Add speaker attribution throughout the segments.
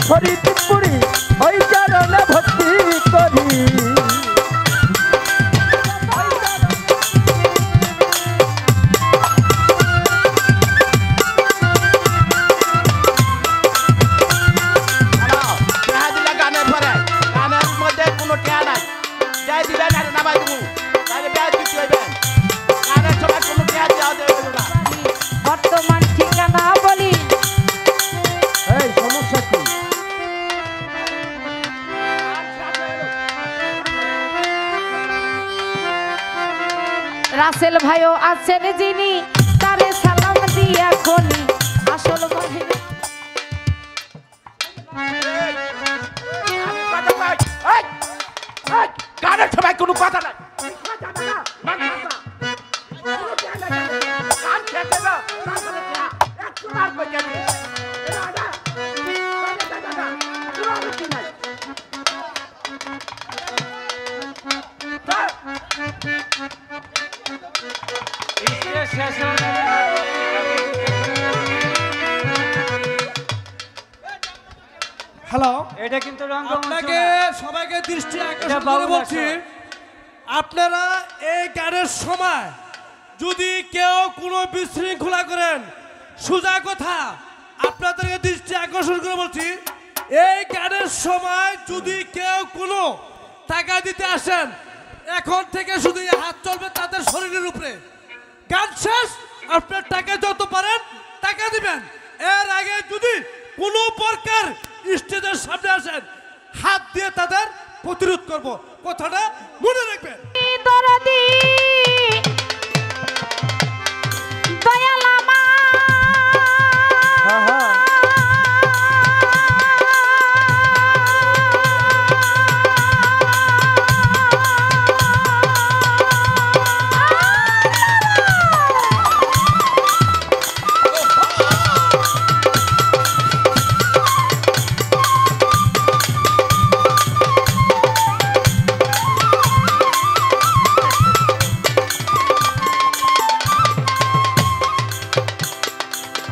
Speaker 1: ফরিদপুরি ওই চরণে ভক্তি করি
Speaker 2: বর্তমান ঠিকানা বলি
Speaker 1: এই সমস্যা কি
Speaker 2: রাসেল ভাইও আছেন যিনি তারে সালাম দিয়া খনি আসল বাহিনী
Speaker 3: গানের সবাই কোনো কথা নাই
Speaker 4: হ্যালো,
Speaker 5: এটা কিন্তু
Speaker 4: আপনাকে সবাইকে দৃষ্টি আকর্ষণ করে বলছি, আপনারা এই গানের সময় যদি কেউ কোনো বিশৃঙ্খলা করেন, সোজা কথা আপনাদেরকে দৃষ্টি আকর্ষণ করে বলছি, এই গানের সময় যদি কেউ কোনো টাকা দিতে আসেন, এখন থেকে শুধু হাত চলবে তাদের শরীরের উপরে। গান শেষ, আপনার টাকা যত পারেন টাকা দিবেন। এর আগে যদি কোনো প্রকার স্টেজের সামনে আসেন, হাত দিয়ে তাদের প্রতিরোধ করব, কথাটা মনে রাখবেন।
Speaker 2: দরদি দয়াল আমার
Speaker 1: হ্যাঁ হ্যাঁ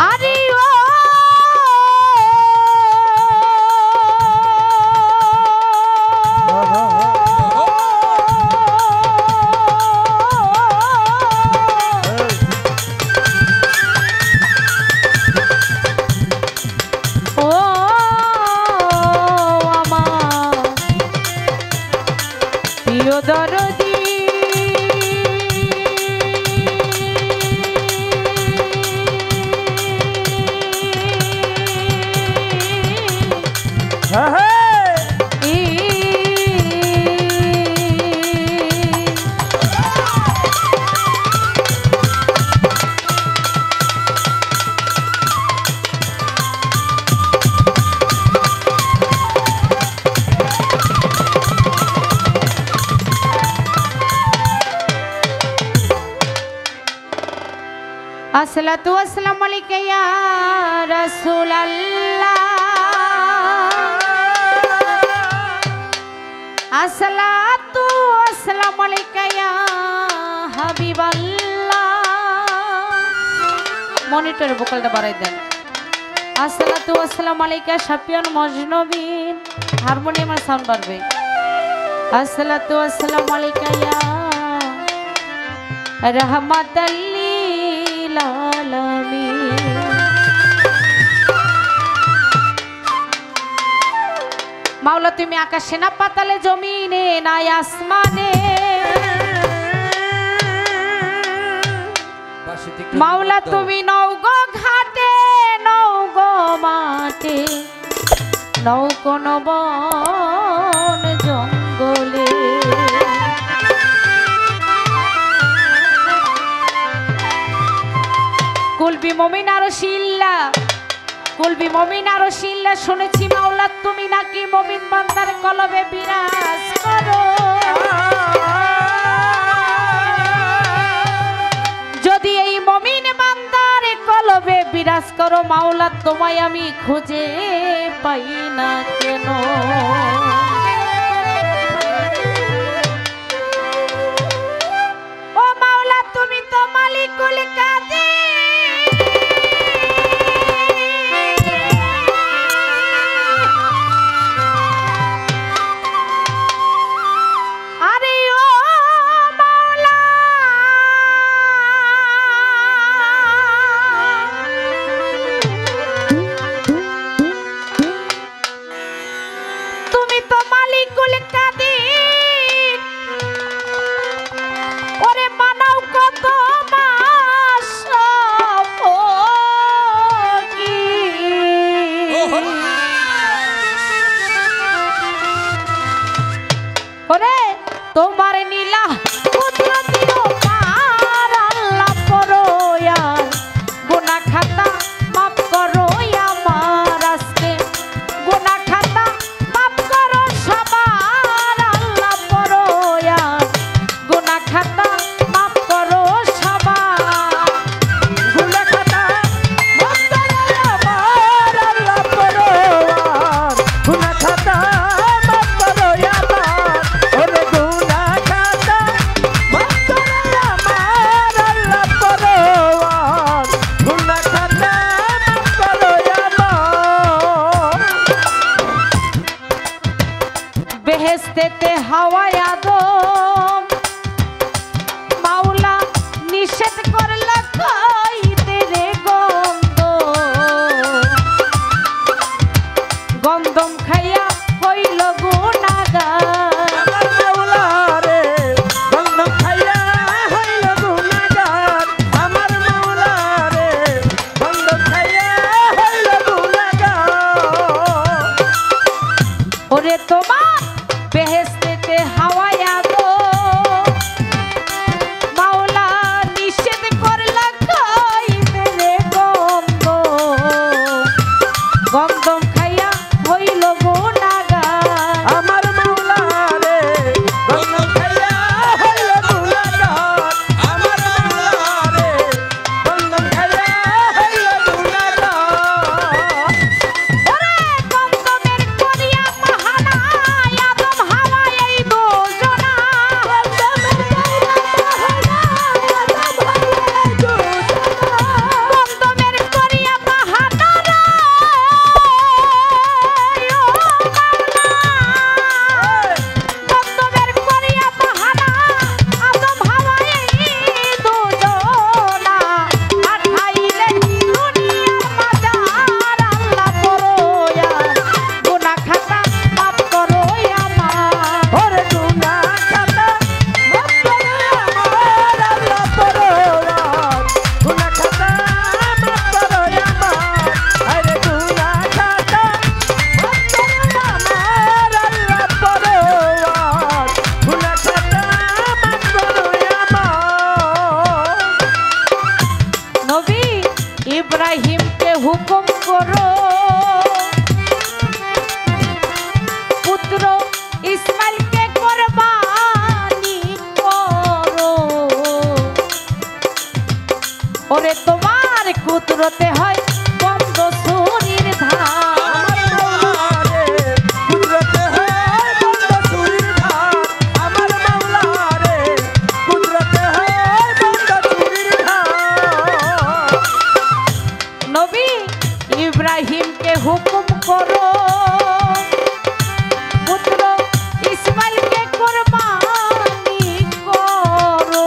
Speaker 2: আরে ও ও আমার প্রিয় দরদি
Speaker 1: হ্যাঁ হ্যাঁ
Speaker 2: আসসালাতু ওয়াসসালামু আলাইকা ইয়া রাসূলুল্লাহ আসসালাতু ওয়াসসালামু আলাইকা ইয়া হাবিবাল্লাহ মনিটরে ভোকালটা বাড়াই দেন আসসালাতু ওয়াসসালামু আলাইকা শাফিউল মুজনবিন হারমোনিয়ামের সাউন্ড বাড়বে আসসালাতু ওয়াসসালামু আলাইকা ইয়া রাহমাতাল লিল আলামিন মাওলা তুমি আকাশে না পাতালে জমিনে নাই আসমানে মাওলা তুমি নৌগো ঘাটে নৌগো মাঠে নৌ কোন বন জঙ্গলে কুলবি মুমিন আর শিল্লা কুলবি মুমিন আর শিল্লা শুনেছি মাওলা তুমি নাকি মুমিন বান্দার কলবে বিরাজ করো যদি এই মুমিন বান্দার কলবে বিরাজ করো মাওলা তোমায় আমি খুঁজে পাই না কেন ও মাওলা তুমি তো মালিকুল কাদের কুদরতে হয় বন্ধ ছুরির ধার।
Speaker 1: কুদরতে হয় বন্ধ ছুরির ধার, আমার মাওলা রে কুদরতে হয় বন্ধ ছুরির ধার।
Speaker 2: নবী ইব্রাহিমকে হুকুম করো পুত্র ইসমাইলকে কুরবানি করো।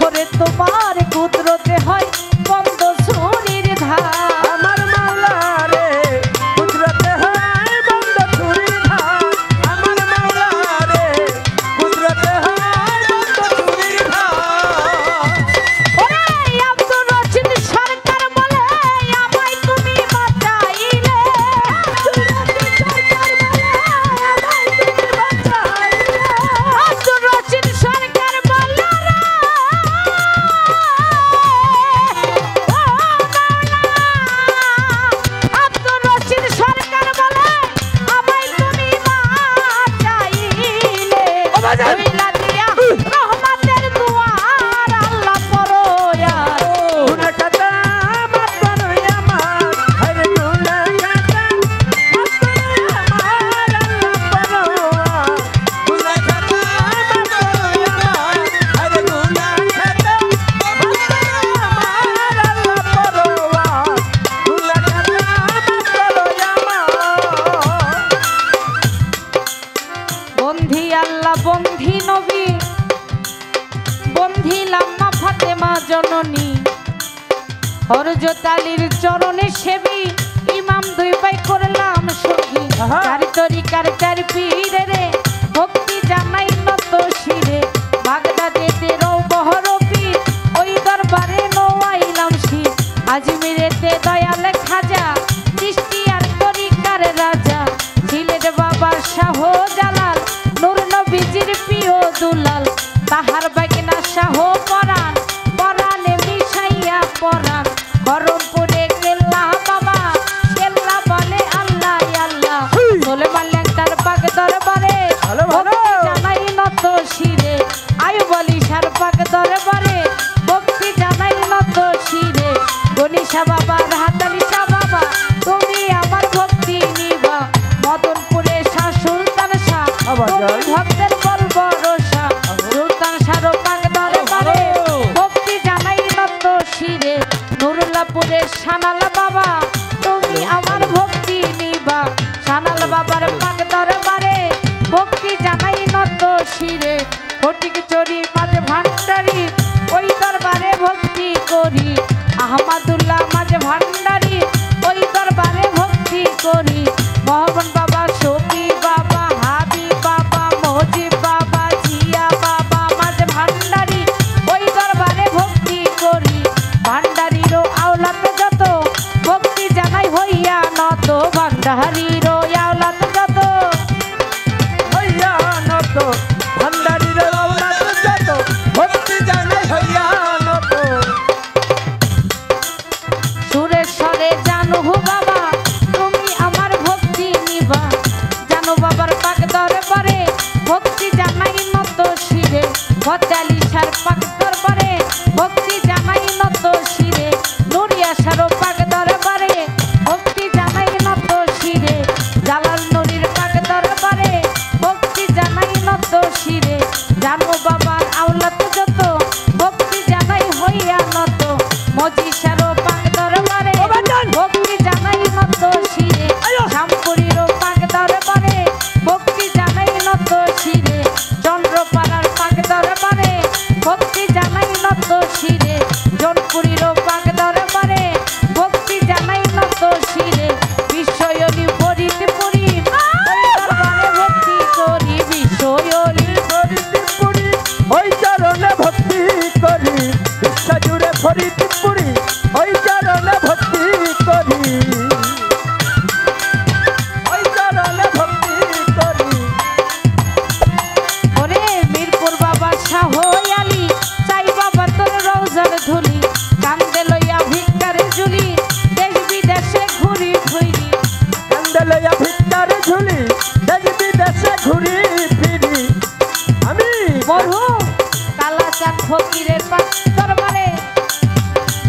Speaker 2: ওরে তোমার কুদরতে হয় বন্ধ ছুরির ধার।
Speaker 1: আমার মাওলা রে কুদরতে হয় বন্ধ ছুরির ধার, আমার মাওলা রে কুদরতে হয় বন্ধ ছুরির ধার।
Speaker 2: ওরে আব্দুর রশিদ সরকার বলে আমায় তুমি বাঁচাইলে। আব্দুর রশিদ সরকার বলে রে ও মাওলা। আব্দুর রশিদ সরকার বলে আমায় তুমি বাঁচাইলে। ওইলা দিয়া রহমতের দুয়ার আল্লাহ পরোয়ার।
Speaker 1: গুনাহ খাতা মাফ করো আমার, হরে গুনাহ খাতা মাফ করো আমার, আল্লাহ পরোয়া। গুনাহ খাতা মাফ করো আমার, হরে গুনাহ খাতা মাফ করো আমার, আল্লাহ পরোয়া। গুনাহ খাতা মাফ করো আমার।
Speaker 2: বন্ধি আল্লাহ বন্ধি নবী বন্ধি লাম্মা ফাতেমা জননী হরজত আলীর চরণে সেবী ইমাম দুই ভাই করলাম সঙ্গী।
Speaker 1: আহা।
Speaker 2: চার তরিকার চার পীরে রে ভক্তি জানাই নত শিরে। বাগদাদেতে রৌবহর পীর ওই দরবারে নোয়াইলাম শির। আজমিরেতে দয়াল খাজা চিশতিয়ার তরিকার রাজা। সিলেট বাবা শাহ জালাল নূর নবীজির প্রিয় দুলাল। তাহার বাগিনা শাহ পরাণ পরাণে মিশাইয়া পরাণ। বহরমপুরে কেল্লা বাবা কেল্লা বলে আল্লাহ আল্লাহ। সোলেমান ল্যাংটার পাক দরবারে
Speaker 1: ভালো, ভালো।
Speaker 2: ভক্তি জানাই নত শিরে। আয়ুব আলী সার পাক দরবারে ভক্তি জানাই নত শিরে। গণিশা বাবা হাতালি শাহ বাবা তুমি আমার ভক্তি নিবা। মদনপুরে শাহ সুলতান শাহ
Speaker 1: আবার
Speaker 2: তুমি
Speaker 1: যাই।
Speaker 2: ভক্তের বল ভরসা। সুলতান শাহ পাক দরবারে ভক্তি জানাই নত শিরে। নুরুল্লাহপুরে সানাল বাবা তুমি আমার ভক্তি নিবা। সানাল বাবার পাক দরবারে ভক্তি জানাই নত শিরে। ফটিক চরি মাঝে ভান্ডারি ওই দরবারে ভক্তি করি। আহমদুল্লাহ মাঝে ভান্ডারি ওই দরবারে ভক্তি করি। মোহন বাবা শফি বাবা হাবি বাবা মজিব বাবা জিয়া বাবা মাঝে ভান্ডারি ওই দরবারে ভক্তি করি। ভান্ডারিরও আওলাদ যত ভক্তি জানাই হইয়া নত। ভান্ডারিরও আওলাদ যত
Speaker 1: হইয়া নত, ভান্ডারির আওলাদ যত, ভক্তি জানাই হইয়া নত।
Speaker 2: সুরেশ্বরে জানু বাবা তুমি আমার ভক্তি নিবা। জানু বাবার পাক দরবারে ভক্তি জানাই নত শিরে। ভদ্রালি সার পাক দরবারে ভক্তি জানাই নত শিরে। নুরিয়া সারো পাক দরবারে ভক্তি জানাই নত শিরে। জালাল নুরির পাক দরবারে ভক্তি জানাই নত শিরে। জানু বাবার আওলাদ যত ভক্তি জানাই হইয়া নত। মজি সারো পাক দরবারে ভক্তি জানাই নত শিরে। শ্যামপুরীরও পাক দরবারে ভক্তি জানাই নত শিরে। চন্দ্রপাড়ার পাক দরবারে ভক্তি জানাই নত শিরে। জনপুরীরও পাক দরবারে ভক্তি জানাই নত শিরে। বিশ্বয়লি ফরিদপুরি ওই দরবারে ভক্তি করি। বিশ্বয়লি
Speaker 1: ফরিদপুরি ওই চরণে ভক্তি করি। বিশ্ব জুড়ে ফরিদপুরি ওই চরণে ভক্তি করি। ওই চরণে ভক্তি করি।
Speaker 2: ওরে মিরপুর বাবা শাহ আলী চাই বাবা তোর রওজার ধুলি। কান্দে লইয়া ভিক্ষার ঝুলি দেশ বিদেশে ঘুরি ঘুরি।
Speaker 1: কান্দে ভিক্ষার ঝুলি দেশ বিদেশে ঘুরি ফিরি। আমি
Speaker 2: মরহুম কালাচাঁদ ফকিরের পাক দরবারে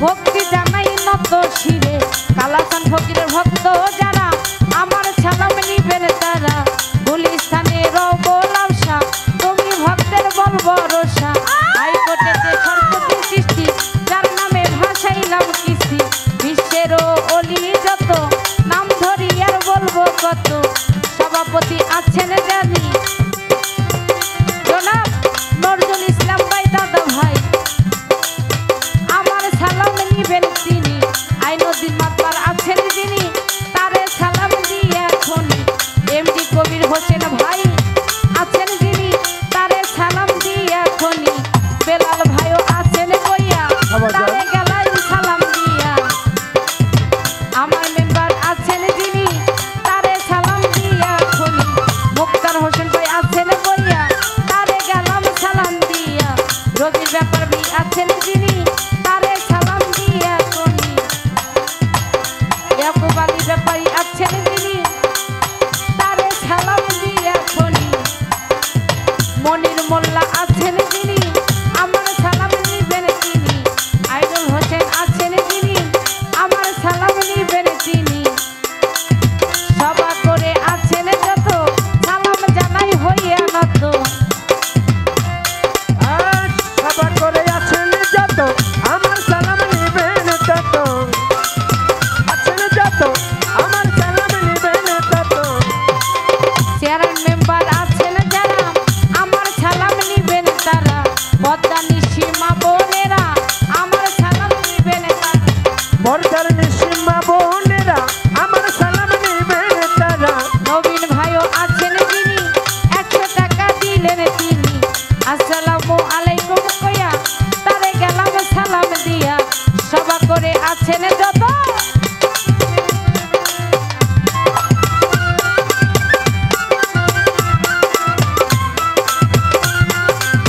Speaker 2: ভক্তি জানাই নত শিরে কালাচান ফকিরের ভক্ত যারা আমার সালাম নিবেন তারা গুলিস্তানে রব লাউসা তুমি ভক্তের বল ভরসা হাইকোর্টেতে সরস্বতী সৃষ্টি যার নামে ভাসাইলাম কিস্তি বিশ্বেরও অলি যত নাম ধরি আর বলবো কত সভাপতি আছেন জানি জনাব নজরুল ইসলাম ভাই দাদা ভাই আমার সালাম নিবেন তিনি আইনুদ্দিন মাতবার আছেন যিনি তারে সালাম দিয়ে এখন এমডি কবির হোসেন ভাই আছেন যিনি তারে সালাম দিয়ে এখন বেলাল ভাইও আছেন বইয়া তারে গেলাই সালাম দিয়া আমার মেম্বার আছেন যিনি তারে সালাম দিয়া এখন মুক্তার হোসেন ভাই আছেন বইয়া তারে গেলাম সালাম দিয়া রবির ব্যাপার বি আছেন যিনি তারে সালাম দিয়া এখন ইয়াকুব আলী ব্যাপারী আছেন যিনি তারে সালাম দিয়া এখন মনির মোল্লা আছেন যিনি আমার সালাম নিবেন তিনি আইনুল হোসেন আছেন যিনি আমার সালাম নিবেন তিনি সভা করে আছেন যত সালাম জানাই হইয়া নত
Speaker 1: আর সভা করে আছেন যত আমার সালাম নিবেন তত আছেন যত আমার সালাম নিবেন তত
Speaker 2: চেয়ারম্যান মেম্বার আছেন যারা আমার সালাম নিবেন তারা পদ্মা নিসীমা বোনেরা আমার সালাম নিবেন তারা
Speaker 1: বর্দার নিসীমা বোনেরা আমার সালাম নিবেন তারা
Speaker 2: নবীন ভাইও আছেন যিনি 100 টাকা দিলেন তিনি আসসালামু আলাইকুম কইয়া তারে গেলাম সালাম দিয়া সভা করে আছেন যত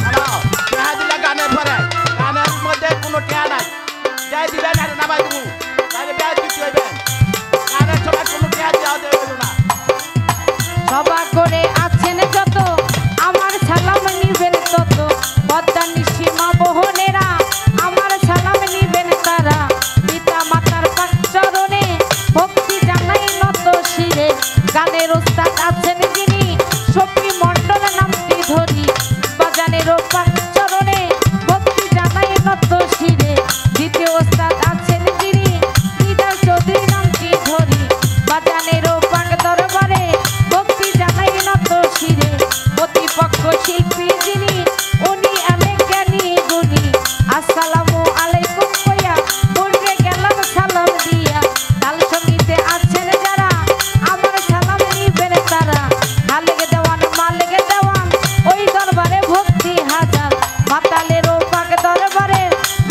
Speaker 3: দাঁড়াও, টেহা দিলে গানের পরে গানের মধ্যে কোনো টেহা নাই যাই দিবেন আর নামাই দিব তাহলে ব্যাজ দিতে হইবেন গানের সময় কোনো টেহা দেওয়া দেবে না
Speaker 2: সভা করে আছেন যত আমার সালাম নিবেন তত পদ্মা নিসীমা বহনেরা আমার সালাম নিবেন তারা পিতা মাতার পাক চরণে ভক্তি জানাই নত শিরে গানের ওস্তাদ আছেন যিনি সখী মণ্ডল নামটি ধরি বাজানেরও পাক চরণে ভক্তি জানাই নত শিরে দ্বিতীয় ওস্তাদ আছেন যিনি দিদার চৌধুরী নামটি ধরি বাজানেরও পাক দরবারে ভক্তি জানাই নত শিরে প্রতিপক্ষ শিল্পী যিনি উনি অনেক জ্ঞানী গুণী আসসালামু আলাইকুম কইয়া পড়ে গেলাম সালাম দিয়া তাল সঙ্গীতে আছেন যারা আমার সালাম নিবেন তারা মালিক দেওয়ান ওই দরবারে ভক্তি হাজার মাতালেরও পাক দরবারে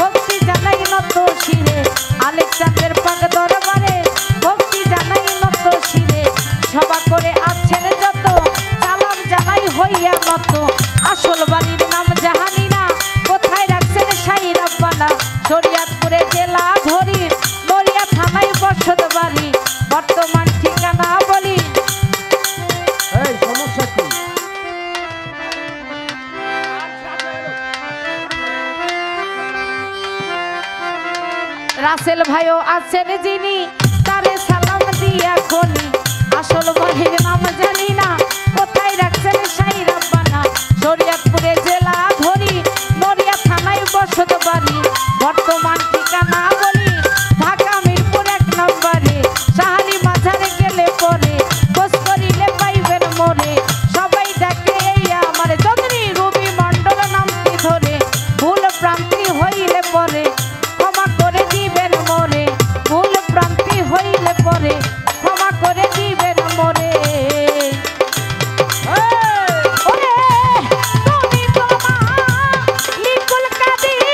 Speaker 2: ভক্তি জানাই নত শিরে আলেকজান্ডার পাক দরবারে ভক্তি জানাই নত শিরে সভা করে আছেন যত সালাম জানাই হইয়া নত আসল বাড়ির নাম জাহানি না কোথায় রাখছেন শাহী রাব্বানা শরীয়তপুরে জেলা ধরির নড়িয়া থানায় বসত বাড়ি বর্তমান ঠিকানা বলি
Speaker 1: এই সমস্যা কি
Speaker 2: রাসেল ভাইও আছেন যিনি তারে সালাম দিয়া খনি আসল বাড়ির নাম জানি না কোথায় রাখছেন শাহী রাব্বানা শরীয়তপুরে জেলা ধরি নড়িয়া থানায় বসত বাড়ি বর্তমান ঠিকানা বলি ঢাকা মিরপুর 1 নম্বরে শাহালি মাঝারে গেলে পরে খোঁজ করিলে পাইবেন মোরে সবাই ডাকে এই আমার চৌধুরী রবি মণ্ডল নামটি ধরে ভুল প্রান্তি হইলে পরে ক্ষমা করে দিবেন মোরে ভুল প্রান্তি হইলে পরে ক্ষমা করে দিবেন মোরে ওরে তুমি তোমার লিকুল কাদির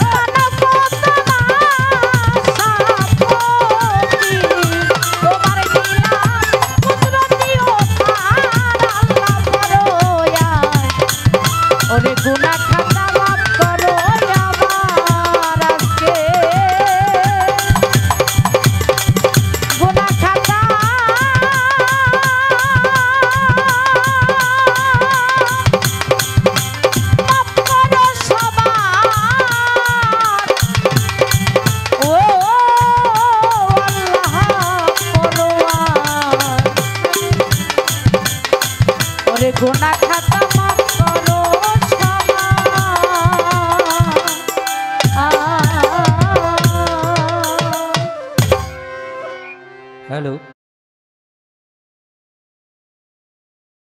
Speaker 2: মানবতনা সাপতি তোমার গিলা কুদরতিও তার আল্লাহ পরোয়া ওরে গুনাহ খাতা মাফ করো আমার আজকে গুনাহ খাতা মাফ করো সবার ওরে গোনা খাতা মাফ করো
Speaker 5: হ্যালো